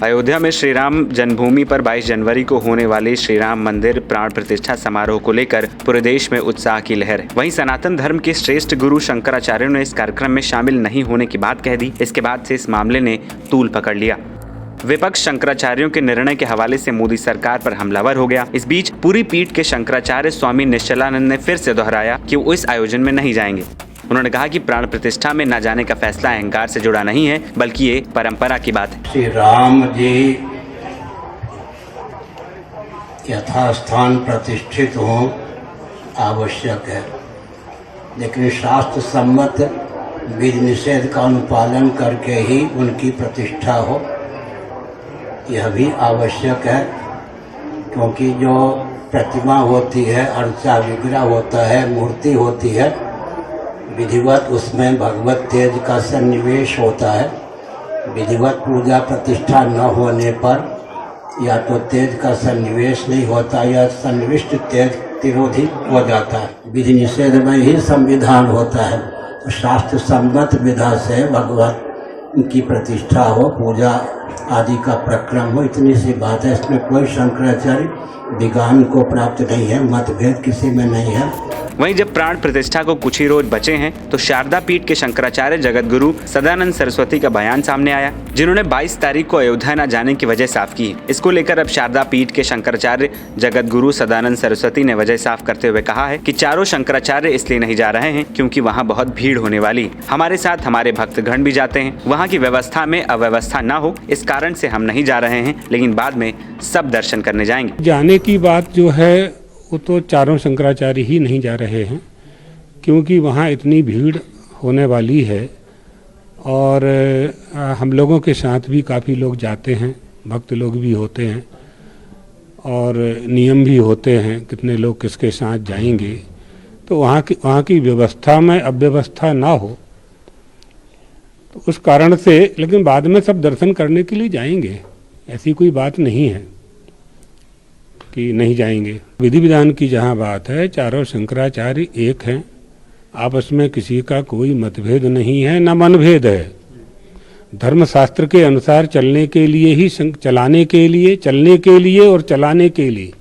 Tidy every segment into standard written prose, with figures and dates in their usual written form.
अयोध्या में श्री राम जन्मभूमि पर 22 जनवरी को होने वाले श्री राम मंदिर प्राण प्रतिष्ठा समारोह को लेकर पूरे देश में उत्साह की लहर है। वहीं सनातन धर्म के श्रेष्ठ गुरु शंकराचार्य ने इस कार्यक्रम में शामिल नहीं होने की बात कह दी। इसके बाद से इस मामले ने तूल पकड़ लिया। विपक्ष शंकराचार्यों के निर्णय के हवाले से मोदी सरकार पर हमलावर हो गया। इस बीच पूरी पीठ के शंकराचार्य स्वामी निश्चलानंद ने फिर से दोहराया कि वो इस आयोजन में नहीं जाएंगे। उन्होंने कहा कि प्राण प्रतिष्ठा में न जाने का फैसला अहंकार से जुड़ा नहीं है, बल्कि ये परंपरा की बात है। श्री राम जी यथास्थान प्रतिष्ठित हों आवश्यक है, लेकिन शास्त्र सम्मत विधि निषेध का अनुपालन करके ही उनकी प्रतिष्ठा हो, यह भी आवश्यक है। क्योंकि जो प्रतिमा होती है, अर्चा विग्रह होता है, मूर्ति होती है, विधिवत उसमें भगवत तेज का सन्निवेश होता है। विधिवत पूजा प्रतिष्ठा न होने पर या तो तेज का सन्निवेश नहीं होता या सन्निविष्ट तेज तिरोधी हो जाता है। विधि निषेध में ही संविधान होता है। तो शास्त्र सम्मत विधा से भगवत की प्रतिष्ठा हो, पूजा आदि का प्रक्रम हो, इतनी सी बात है। इसमें कोई शंकराचार्य विज्ञान को प्राप्त नहीं है, मतभेद किसी में नहीं है। वहीं जब प्राण प्रतिष्ठा को कुछ ही रोज बचे हैं तो शारदा पीठ के शंकराचार्य जगत गुरु सदानंद सरस्वती का बयान सामने आया, जिन्होंने 22 तारीख को अयोध्या न जाने की वजह साफ की। इसको लेकर अब शारदा पीठ के शंकराचार्य जगत गुरु सदानंद सरस्वती ने वजह साफ करते हुए कहा है कि चारों शंकराचार्य इसलिए नहीं जा रहे हैं क्योंकि वहाँ बहुत भीड़ होने वाली। हमारे साथ हमारे भक्तगण भी जाते हैं, वहाँ की व्यवस्था में अव्यवस्था न हो, इस कारण से हम नहीं जा रहे हैं, लेकिन बाद में सब दर्शन करने जाएंगे। जाने की बात जो है वो तो चारों शंकराचार्य ही नहीं जा रहे हैं, क्योंकि वहाँ इतनी भीड़ होने वाली है और हम लोगों के साथ भी काफ़ी लोग जाते हैं, भक्त लोग भी होते हैं और नियम भी होते हैं कितने लोग किसके साथ जाएंगे। तो वहाँ की व्यवस्था में अव्यवस्था ना हो, तो उस कारण से, लेकिन बाद में सब दर्शन करने के लिए जाएंगे, ऐसी कोई बात नहीं है कि नहीं जाएंगे। विधि विधान की जहाँ बात है, चारों शंकराचार्य एक हैं, आपस में किसी का कोई मतभेद नहीं है, न मनभेद है। धर्मशास्त्र के अनुसार चलने के लिए ही चलने के लिए और चलाने के लिए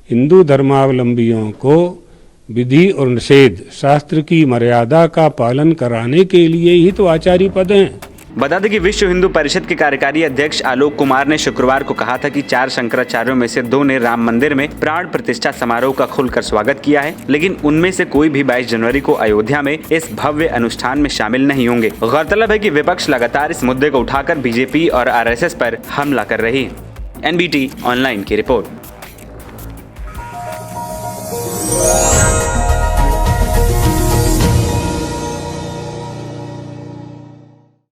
हिंदू धर्मावलंबियों को विधि और निषेध, शास्त्र की मर्यादा का पालन कराने के लिए ही तो आचार्य पद हैं। बता दें कि विश्व हिंदू परिषद के कार्यकारी अध्यक्ष आलोक कुमार ने शुक्रवार को कहा था कि 4 शंकराचार्यों में से 2 ने राम मंदिर में प्राण प्रतिष्ठा समारोह का खुलकर स्वागत किया है, लेकिन उनमें से कोई भी 22 जनवरी को अयोध्या में इस भव्य अनुष्ठान में शामिल नहीं होंगे। गौरतलब है कि विपक्ष लगातार इस मुद्दे को उठाकर बीजेपी और आरएसएस पर हमला कर रही है। NBT ऑनलाइन की रिपोर्ट।